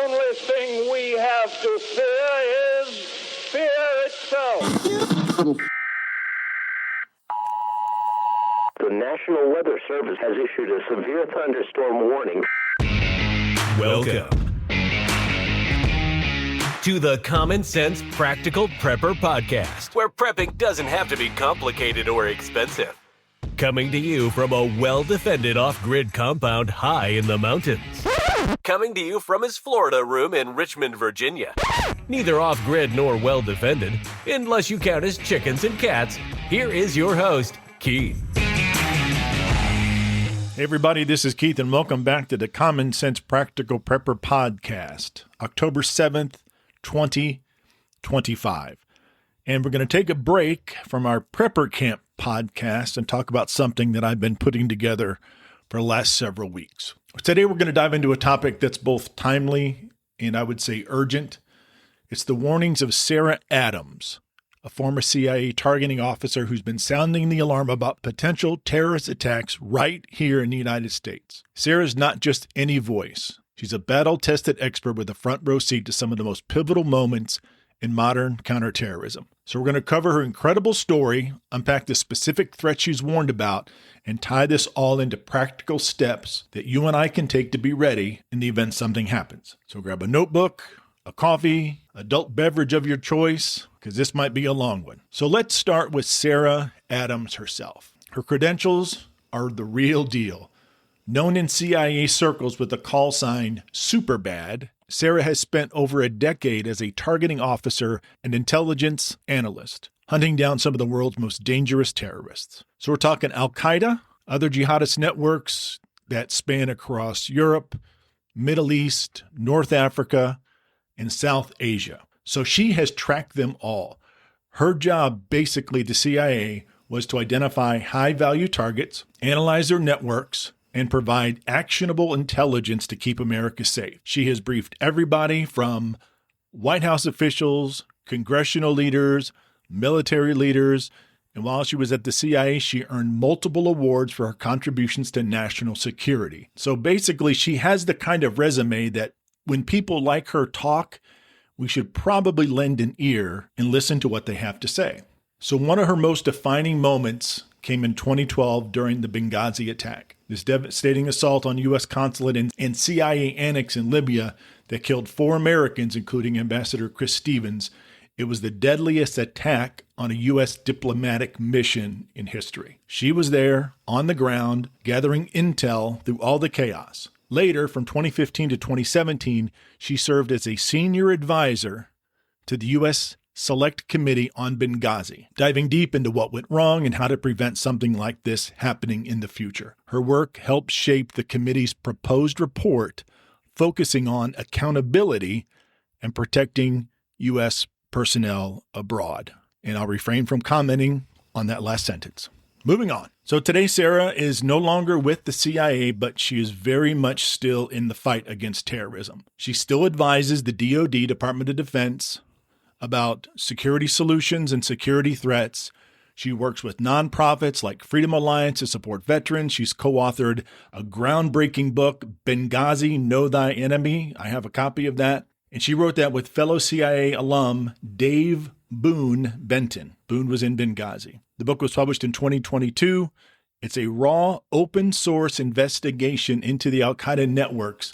only thing we have to fear is fear itself. The National Weather Service has issued a severe thunderstorm warning. Welcome to the Common Sense Practical Prepper Podcast, where prepping doesn't have to be complicated or expensive. Coming to you from a well-defended off-grid compound high in the mountains. Coming to you from his Florida room in Richmond, Virginia. Neither off-grid nor well-defended, unless you count his chickens and cats. Here is your host, Keith. Hey everybody, this is Keith and welcome back to the Common Sense Practical Prepper Podcast, October 7th, 2025. And we're going to take a break from our Prepper Camp podcast and talk about something that I've been putting together for the last several weeks. Today we're going to dive into a topic that's both timely and I would say urgent. It's the warnings of Sarah Adams, a former CIA targeting officer who's been sounding the alarm about potential terrorist attacks right here in the United States. Sarah's not just any voice. She's a battle-tested expert with a front row seat to some of the most pivotal moments in modern counterterrorism. So we're going to cover her incredible story, unpack the specific threats she's warned about, and tie this all into practical steps that you and I can take to be ready in the event something happens. So grab a notebook, a coffee, adult beverage of your choice, because this might be a long one. So let's start with Sarah Adams herself. Her credentials are the real deal. Known in CIA circles with the call sign Superbad, Sarah has spent over a decade as a targeting officer and intelligence analyst, hunting down some of the world's most dangerous terrorists. So we're talking Al-Qaeda, other jihadist networks that span across Europe, Middle East, North Africa, and South Asia. So she has tracked them all. Her job, basically, the CIA, was to identify high-value targets, analyze their networks, and provide actionable intelligence to keep America safe. She has briefed everybody from White House officials, congressional leaders, military leaders, and while she was at the CIA, she earned multiple awards for her contributions to national security. So basically, she has the kind of resume that when people like her talk, we should probably lend an ear and listen to what they have to say. So one of her most defining moments came in 2012 during the Benghazi attack. This devastating assault on U.S. consulate and CIA annex in Libya that killed 4 Americans, including Ambassador Chris Stevens. It was the deadliest attack on a U.S. diplomatic mission in history. She was there on the ground, gathering intel through all the chaos. Later, from 2015 to 2017, she served as a senior advisor to the U.S. Select Committee on Benghazi, diving deep into what went wrong and how to prevent something like this happening in the future. Her work helped shape the committee's proposed report, focusing on accountability and protecting U.S. personnel abroad. And I'll refrain from commenting on that last sentence. Moving on. So today, Sarah is no longer with the CIA, but she is very much still in the fight against terrorism. She still advises the DoD, Department of Defense, about security solutions and security threats. She works with nonprofits like Freedom Alliance to support veterans. She's co-authored a groundbreaking book, Benghazi, Know Thy Enemy. I have a copy of that. And she wrote that with fellow CIA alum Dave Boone Benton. Boone was in Benghazi. The book was published in 2022. It's a raw, open-source investigation into the Al-Qaeda networks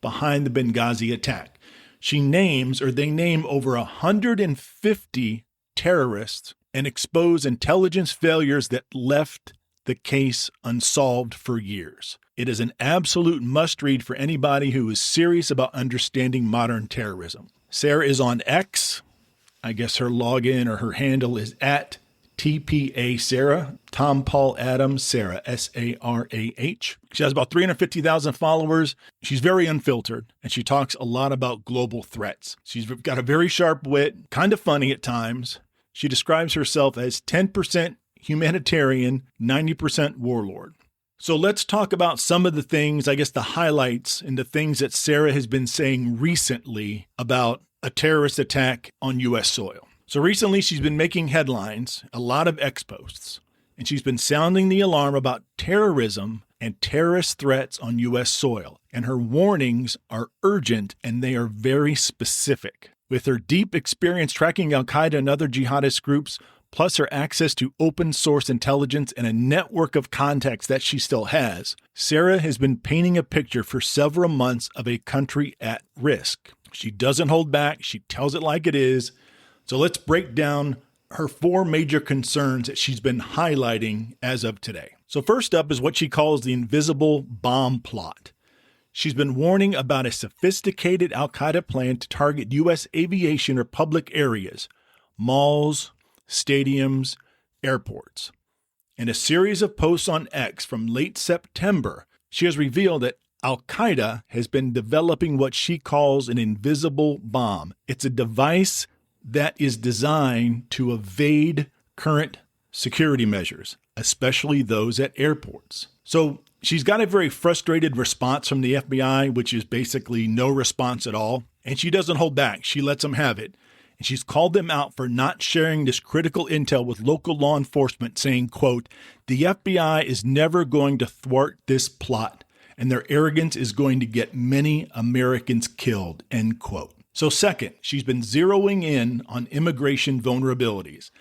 behind the Benghazi attack. They name over 150 terrorists and expose intelligence failures that left the case unsolved for years. It is an absolute must-read for anybody who is serious about understanding modern terrorism. Sarah is on X. I guess her login or her handle is at TPA Sarah, Tom Paul Adams Sarah, Sarah. She has about 350,000 followers. She's very unfiltered, and she talks a lot about global threats. She's got a very sharp wit, kind of funny at times. She describes herself as 10% humanitarian, 90% warlord. So let's talk about some of the things, I guess the highlights and the things that Sarah has been saying recently about a terrorist attack on U.S. soil. So recently she's been making headlines, a lot of X posts, and she's been sounding the alarm about terrorism and terrorist threats on U.S. soil. And her warnings are urgent and they are very specific. With her deep experience tracking al-Qaeda and other jihadist groups, plus her access to open source intelligence and a network of contacts that she still has, Sarah has been painting a picture for several months of a country at risk. She doesn't hold back. She tells it like it is. So let's break down her 4 major concerns that she's been highlighting as of today. So first up is what she calls the invisible bomb plot. She's been warning about a sophisticated al-Qaeda plan to target U.S. aviation or public areas, malls, stadiums, airports. In a series of posts on X from late September, she has revealed that al-Qaeda has been developing what she calls an invisible bomb. It's a device that is designed to evade current security measures, especially those at airports. So she's got a very frustrated response from the FBI, which is basically no response at all. And she doesn't hold back. She lets them have it. And she's called them out for not sharing this critical intel with local law enforcement, saying, quote, "The FBI is never going to thwart this plot, and their arrogance is going to get many Americans killed," end quote. So second, she's been zeroing in on immigration vulnerabilities.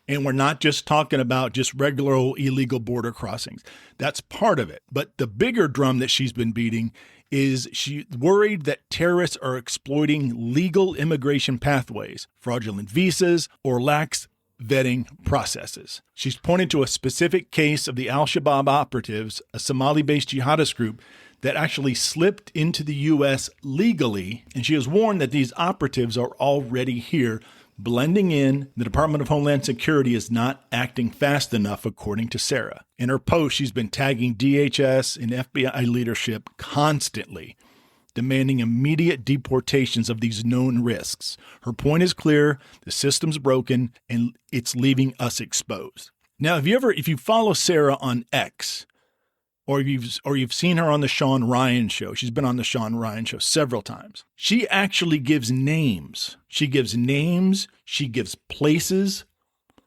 And we're not just talking about just regular old illegal border crossings. That's part of it. But the bigger drum that she's been beating is she's worried that terrorists are exploiting legal immigration pathways, fraudulent visas, or lax vetting processes. She's pointed to a specific case of the al-Shabaab operatives, a Somali-based jihadist group that actually slipped into the U.S. legally, and she has warned that these operatives are already here, blending in. The Department of Homeland Security is not acting fast enough, according to Sarah. In her post, she's been tagging DHS and FBI leadership constantly, demanding immediate deportations of these known risks. Her point is clear: the system's broken and it's leaving us exposed. Now, if you follow Sarah on X, or you've seen her on the Sean Ryan show. She's been on the Sean Ryan show several times. She actually gives names. She gives names. She gives places.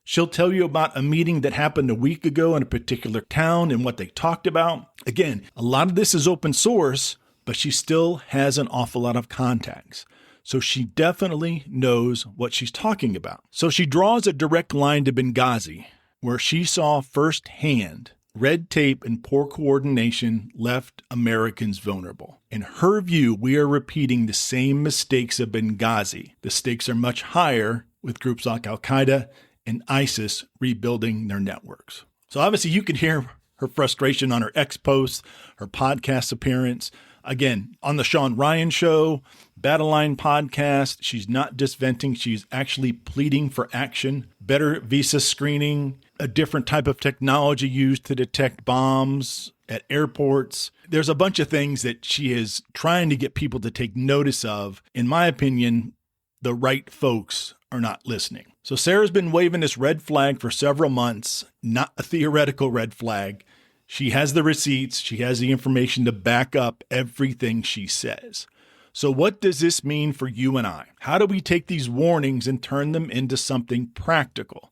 She'll tell you about a meeting that happened a week ago in a particular town and what they talked about. Again, a lot of this is open source, but she still has an awful lot of contacts. So she definitely knows what she's talking about. So she draws a direct line to Benghazi, where she saw firsthand red tape and poor coordination left Americans vulnerable. In her view, we are repeating the same mistakes of Benghazi. The stakes are much higher with groups like al-Qaeda and ISIS rebuilding their networks. So obviously you can hear her frustration on her X posts, her podcast appearance. Again, on the Sean Ryan show, Battle Line podcast, she's not just venting, she's actually pleading for action, better visa screening, a different type of technology used to detect bombs at airports. There's a bunch of things that she is trying to get people to take notice of. In my opinion, the right folks are not listening. So Sarah's been waving this red flag for several months, not a theoretical red flag. She has the receipts. She has the information to back up everything she says. So what does this mean for you and I? How do we take these warnings and turn them into something practical?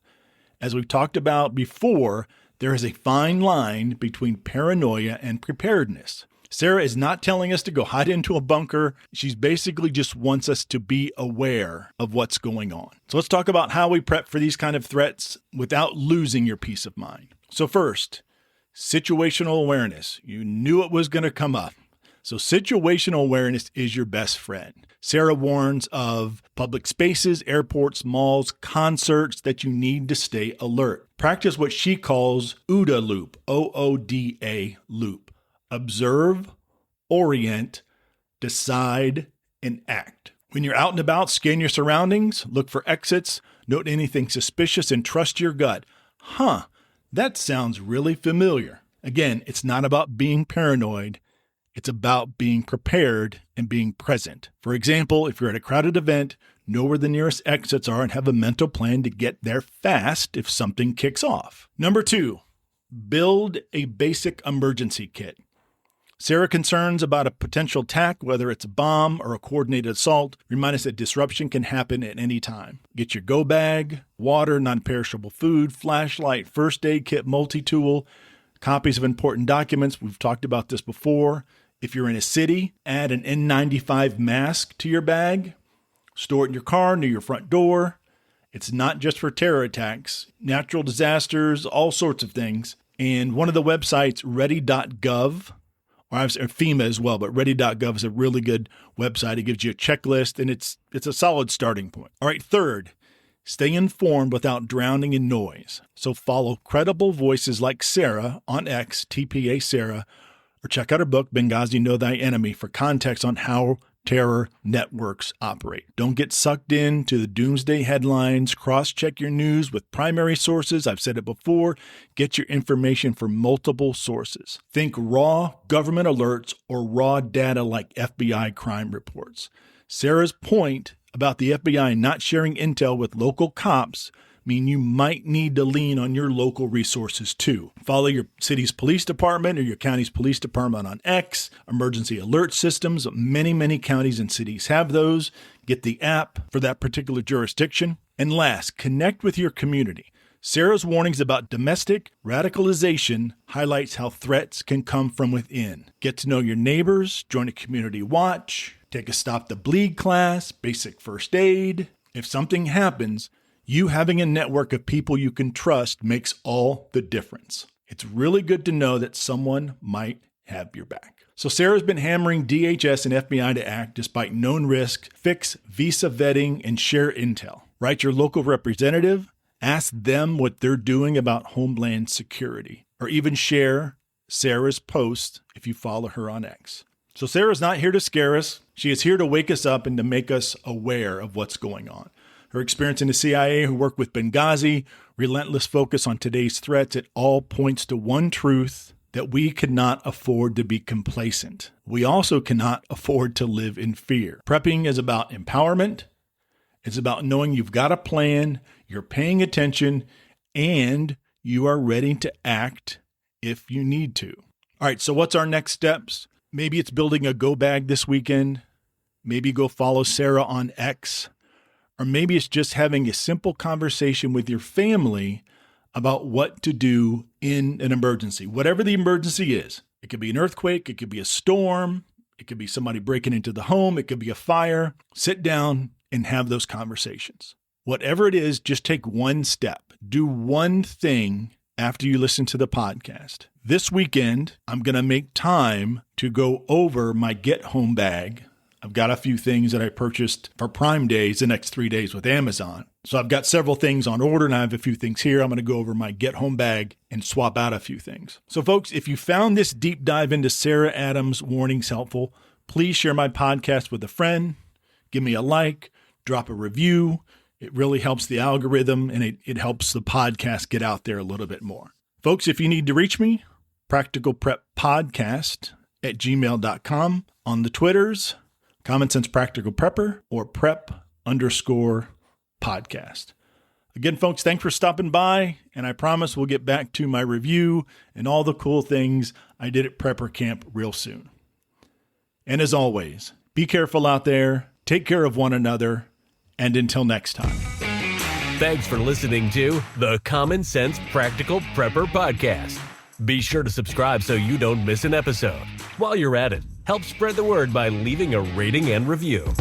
As we've talked about before, there is a fine line between paranoia and preparedness. Sarah is not telling us to go hide into a bunker. She's basically just wants us to be aware of what's going on. So let's talk about how we prep for these kind of threats without losing your peace of mind. So first, situational awareness. You knew it was going to come up. So situational awareness is your best friend. Sarah warns of public spaces, airports, malls, concerts that you need to stay alert. Practice what she calls OODA loop, OODA loop. Observe, orient, decide, and act. When you're out and about, scan your surroundings, look for exits, note anything suspicious, and trust your gut. That sounds really familiar. Again, it's not about being paranoid. It's about being prepared and being present. For example, if you're at a crowded event, know where the nearest exits are and have a mental plan to get there fast if something kicks off. Number 2, build a basic emergency kit. Sarah concerns about a potential attack, whether it's a bomb or a coordinated assault, remind us that disruption can happen at any time. Get your go bag, water, non-perishable food, flashlight, first aid kit, multi-tool. Copies of important documents. We've talked about this before. If you're in a city, add an N95 mask to your bag. Store it in your car, near your front door. It's not just for terror attacks, natural disasters, all sorts of things. And one of the websites, ready.gov, or FEMA as well, but ready.gov is a really good website. It gives you a checklist, and it's a solid starting point. All right, third, stay informed without drowning in noise. So follow credible voices like Sarah on X, TPA Sarah, or check out her book, Benghazi, Know Thy Enemy, for context on how terror networks operate. Don't get sucked into the doomsday headlines. Cross-check your news with primary sources. I've said it before. Get your information from multiple sources. Think raw government alerts or raw data like FBI crime reports. Sarah's point about the FBI not sharing intel with local cops mean you might need to lean on your local resources too. Follow your city's police department or your county's police department on X, emergency alert systems. Many counties and cities have those. Get the app for that particular jurisdiction. And last, connect with your community. Sarah's warnings about domestic radicalization highlights how threats can come from within. Get to know your neighbors, join a community watch, take a Stop the Bleed class, basic first aid. If something happens, you having a network of people you can trust makes all the difference. It's really good to know that someone might have your back. So Sarah's been hammering DHS and FBI to act despite known risks, fix visa vetting, and share intel. Write your local representative, ask them what they're doing about homeland security, or even share Sarah's post if you follow her on X. So Sarah's not here to scare us. She is here to wake us up and to make us aware of what's going on. Her experience in the CIA, who worked with Benghazi, relentless focus on today's threats, it all points to one truth, that we cannot afford to be complacent. We also cannot afford to live in fear. Prepping is about empowerment. It's about knowing you've got a plan, you're paying attention, and you are ready to act if you need to. All right, so what's our next steps? Maybe it's building a go bag this weekend. Maybe go follow Sarah on X. Or maybe it's just having a simple conversation with your family about what to do in an emergency. Whatever the emergency is. It could be an earthquake. It could be a storm. It could be somebody breaking into the home. It could be a fire. Sit down and have those conversations. Whatever it is, just take one step. Do one thing after you listen to the podcast. This weekend, I'm going to make time to go over my get home bag. I've got a few things that I purchased for Prime Days the next 3 days with Amazon. So I've got several things on order and I have a few things here. I'm going to go over my get home bag and swap out a few things. So folks, if you found this deep dive into Sarah Adams' warnings helpful, please share my podcast with a friend. Give me a like, drop a review. It really helps the algorithm and it helps the podcast get out there a little bit more. Folks, if you need to reach me, practicalpreppodcast@gmail.com, on the Twitters, Common Sense Practical Prepper, or prep_podcast. Again, folks, thanks for stopping by, and I promise we'll get back to my review and all the cool things I did at Prepper Camp real soon. And as always, be careful out there, take care of one another, and until next time. Thanks for listening to the Common Sense Practical Prepper Podcast. Be sure to subscribe so you don't miss an episode. While you're at it, help spread the word by leaving a rating and review.